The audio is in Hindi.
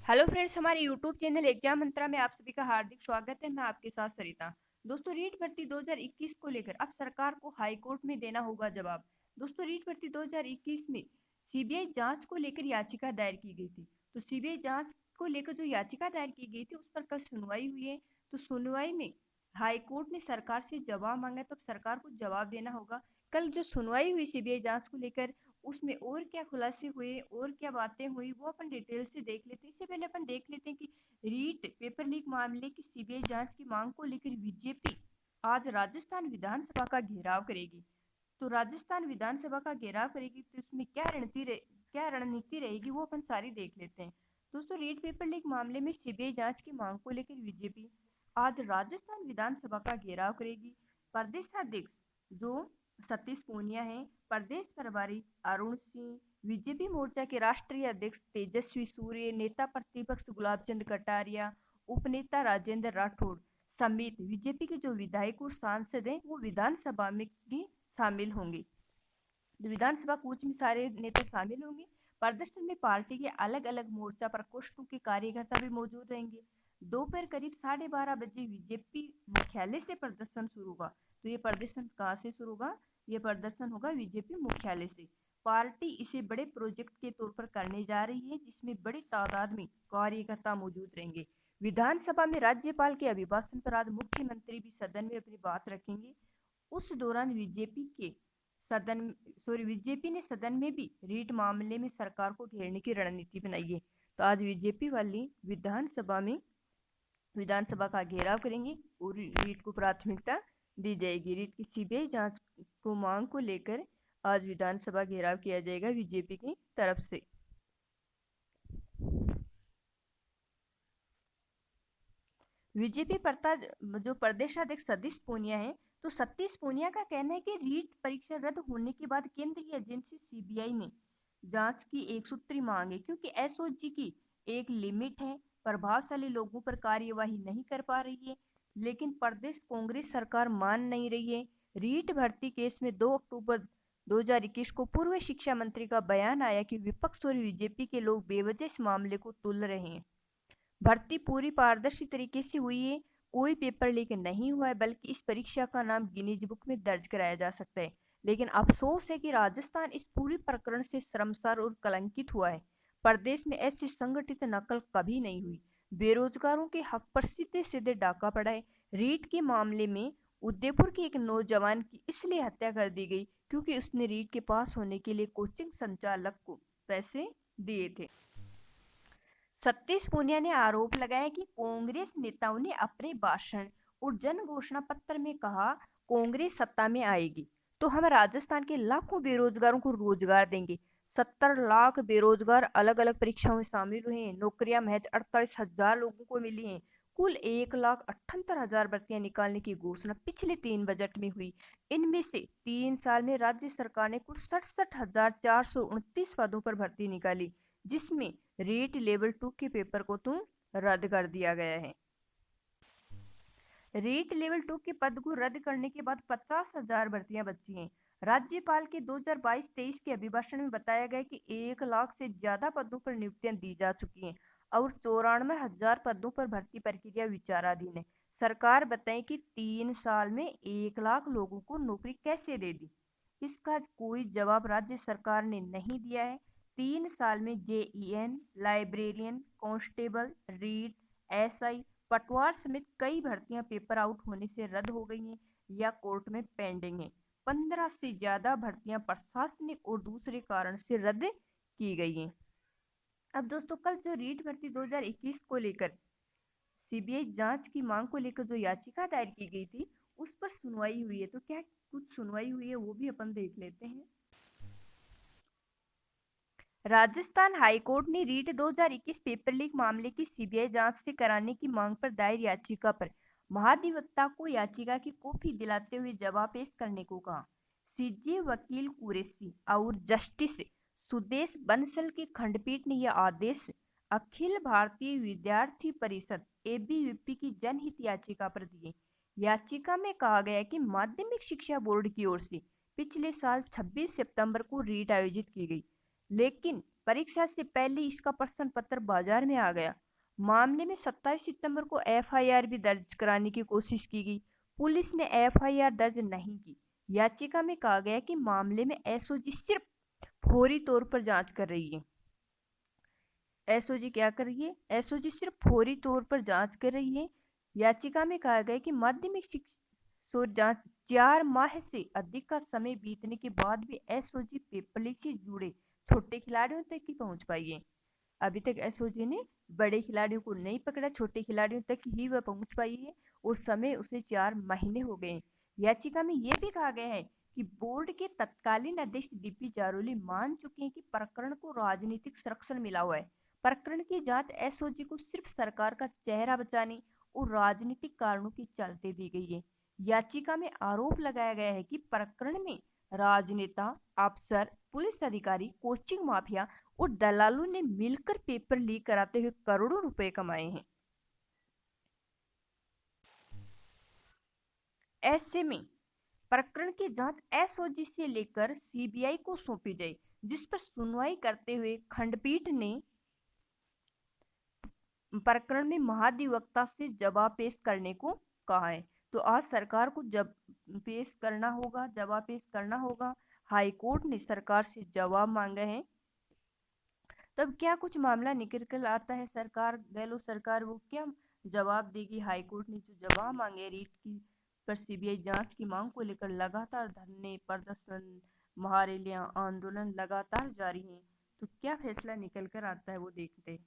हेलो फ्रेंड्स, हमारे यूट्यूब चैनल एग्जाम मंत्रा में आप सभी का हार्दिक स्वागत है। मैं आपके साथ सरिता। दोस्तों, रीट भर्ती 2021 को लेकर अब सरकार को हाई कोर्ट में देना होगा जवाब। दोस्तों, रीट भर्ती 2021 में सीबीआई जांच को लेकर याचिका दायर की गई थी। तो सीबीआई जांच को लेकर जो याचिका दायर की गई थी उस पर कल सुनवाई हुई है। तो सुनवाई में हाई कोर्ट ने सरकार से जवाब मांगा, तो सरकार को जवाब देना होगा। कल जो सुनवाई हुई सीबीआई जांच को लेकर, उसमें और क्या खुलासे हुए और क्या बातें हुई वो अपन डिटेल से देख लेते हैं। इससे पहले अपन देख लेते हैं कि रीट पेपर लीक मामले की सीबीआई जांच की मांग को लेकर बीजेपी आज राजस्थान विधानसभा का घेराव करेगी। तो राजस्थान विधानसभा का घेराव करेगी तो इसमें क्या रणनीति रहेगी वो अपन सारी देख लेते हैं। दोस्तों, रीट पेपर लीक मामले में सीबीआई जांच की मांग को लेकर बीजेपी आज राजस्थान विधानसभा का घेराव करेगी। प्रदेशाध्यक्ष जो सतीश पूनिया है, प्रदेश प्रभारी अरुण सिंह, बीजेपी मोर्चा के राष्ट्रीय अध्यक्ष तेजस्वी सूर्य, नेता प्रतिपक्ष गुलाब चंद कटारिया, उपनेता राजेंद्र राठौड़ समेत बीजेपी के जो विधायक और सांसद हैं वो विधानसभा में भी शामिल होंगे। विधानसभा कूच में सारे नेता शामिल होंगे। प्रदर्शन में पार्टी के अलग अलग मोर्चा प्रकोष्ठों के कार्यकर्ता भी मौजूद रहेंगे। दोपहर करीब 12:30 बजे बीजेपी मुख्यालय से प्रदर्शन शुरू होगा। तो ये प्रदर्शन कहाँ से शुरू होगा? ये प्रदर्शन होगा बीजेपी मुख्यालय से। पार्टी इसे बड़े प्रोजेक्ट के तौर पर करने जा रही है, जिसमें बड़ी तादाद में कार्यकर्ता मौजूद रहेंगे। विधानसभा में राज्यपाल के अभिभाषण पर आज मुख्यमंत्री भी सदन में अपनी बात रखेंगे। उस दौरान बीजेपी ने सदन में भी रीट मामले में सरकार को घेरने की रणनीति बनाई है। तो आज बीजेपी वाली विधानसभा का घेराव करेंगे और रीट को प्राथमिकता दी जाएगी। रीट की सीबीआई जांच को मांग को लेकर आज विधानसभा घेराव किया जाएगा बीजेपी की तरफ से। बीजेपी जो प्रदेशाध्यक्ष सतीश पूनिया है, तो सतीश पूनिया का कहना है कि रीट परीक्षा रद्द होने के बाद केंद्रीय एजेंसी सीबीआई ने जांच की एक सूत्री मांग है, क्योंकि एसओजी की एक लिमिट है, प्रभावशाली लोगों पर कार्यवाही नहीं कर पा रही है। लेकिन प्रदेश कांग्रेस सरकार मान नहीं रही है। रीट भर्ती केस में 2 अक्टूबर 2021 को पूर्व शिक्षा मंत्री का बयान आया कि विपक्ष और बीजेपी के लोग बेवजह इस मामले को तुल रहे हैं। भर्ती पूरी पारदर्शी तरीके से हुई है, कोई पेपर लीक नहीं हुआ है, बल्कि इस परीक्षा का नाम गिनीज बुक में दर्ज कराया जा सकता है। लेकिन अफसोस है कि राजस्थान इस पूरी प्रकरण से शर्मसार और कलंकित हुआ है। प्रदेश में ऐसी संगठित नकल कभी नहीं हुई। बेरोजगारों के हक पर सीधे सीधे डाका पड़ा है। रीट के मामले में उदयपुर के एक नौजवान की इसलिए हत्या कर दी गई क्योंकि उसने रीट के पास होने के लिए कोचिंग संचालक को पैसे दिए थे। सतीश पूनिया ने आरोप लगाया कि कांग्रेस नेताओं ने अपने भाषण और जन घोषणा पत्र में कहा, कांग्रेस सत्ता में आएगी तो हम राजस्थान के लाखों बेरोजगारों को रोजगार देंगे। 70 लाख बेरोजगार अलग अलग परीक्षाओं में शामिल हुए हैं। नौकरियां महज 48,000 लोगों को मिली हैं। कुल 1,78,000 भर्तियां निकालने की घोषणा पिछले 3 बजट में हुई। इनमें से 3 साल में राज्य सरकार ने कुल 67,429 पदों पर भर्ती निकाली, जिसमें रीट लेवल 2 के पेपर को तो रद्द कर दिया गया है। रीट लेवल 2 के पद को रद्द करने के बाद 50,000 भर्तियां बची हैं। राज्यपाल के 2022-23 के अभिभाषण में बताया गया कि 1 लाख से ज्यादा पदों पर नियुक्तियां दी जा चुकी हैं और 94,000 पदों पर भर्ती प्रक्रिया विचाराधीन है। सरकार बताए कि 3 साल में 1 लाख लोगों को नौकरी कैसे दे दी, इसका कोई जवाब राज्य सरकार ने नहीं दिया है। 3 साल में JEN, librarian, constable, REET, SI, पटवार समेत कई भर्तियां पेपर आउट होने से रद्द हो गई हैं या कोर्ट में पेंडिंग है। 15 से ज्यादा भर्तियां प्रशासनिक और दूसरे कारण से रद्द की गई हैं। अब दोस्तों, कल जो रीट भर्ती 2021 को लेकर सीबीआई जांच की मांग को लेकर जो याचिका दायर की गई थी उस पर सुनवाई हुई है। तो क्या कुछ सुनवाई हुई है वो भी अपन देख लेते हैं। राजस्थान हाईकोर्ट ने रीट 2021 पेपर लीक मामले की सीबीआई जांच से कराने की मांग पर दायर याचिका पर महाधिवक्ता को याचिका की कॉपी दिलाते हुए जवाब पेश करने को कहा। सीजे वकील कुरैशी और जस्टिस सुदेश बंसल की खंडपीठ ने यह आदेश अखिल भारतीय विद्यार्थी परिषद एबीवीपी की जनहित याचिका पर दिए। याचिका में कहा गया कि माध्यमिक शिक्षा बोर्ड की ओर से पिछले साल 26 सितंबर को रीट आयोजित की गई, लेकिन परीक्षा से पहले इसका प्रश्न पत्र बाजार में आ गया। मामले में 27 सितंबर को एफआईआर भी दर्ज कराने की कोशिश की गई। पुलिस ने एफआईआर दर्ज नहीं की। याचिका में कहा गया कि मामले में एसओजी सिर्फ फौरी तौर पर जांच कर रही है। एसओजी क्या कर रही है? एसओजी सिर्फ फौरी तौर पर जांच कर रही है। याचिका में कहा गया कि माध्यमिक शिक्षा जांच 4 माह से अधिक का समय बीतने के बाद भी एसओजी पेपर लीक से जुड़े छोटे खिलाड़ियों तक ही पहुंच पाई है। अभी तक एसओजी ने बड़े खिलाड़ियों को नहीं पकड़ा, छोटे खिलाड़ियों तक ही वह पहुंच पाई है और समय उसे 4 महीने हो गए। याचिका में यह भी कहा गया है कि बोर्ड के तत्कालीन अध्यक्ष डीपी जारोली मान चुके हैं कि प्रकरण को राजनीतिक संरक्षण मिला हुआ है। प्रकरण की जांच एसओजी को सिर्फ सरकार का चेहरा बचाने और राजनीतिक कारणों के चलते दी गई है। याचिका में आरोप लगाया गया है कि प्रकरण में राजनेता, अफसर, पुलिस अधिकारी, कोचिंग माफिया और दलालों ने मिलकर पेपर लीक कराते हुए करोड़ों रुपए कमाए हैं। ऐसे में प्रकरण की जांच एसओजी से लेकर सीबीआई को सौंपी जाए, जिस पर सुनवाई करते हुए खंडपीठ ने प्रकरण में महाधिवक्ता से जवाब पेश करने को कहा है। तो आज सरकार को जब पेश करना होगा, जवाब पेश करना होगा। हाई कोर्ट ने सरकार से जवाब मांगा है। तब क्या कुछ मामला निकल कर आता है, सरकार गहलोत सरकार वो क्या जवाब देगी? हाई कोर्ट ने जो जवाब मांगे रीट की पर सीबीआई जांच की मांग को लेकर लगातार धरने, प्रदर्शन, महारैलियां, आंदोलन लगातार जारी हैं। तो क्या फैसला निकल कर आता है वो देखते हैं।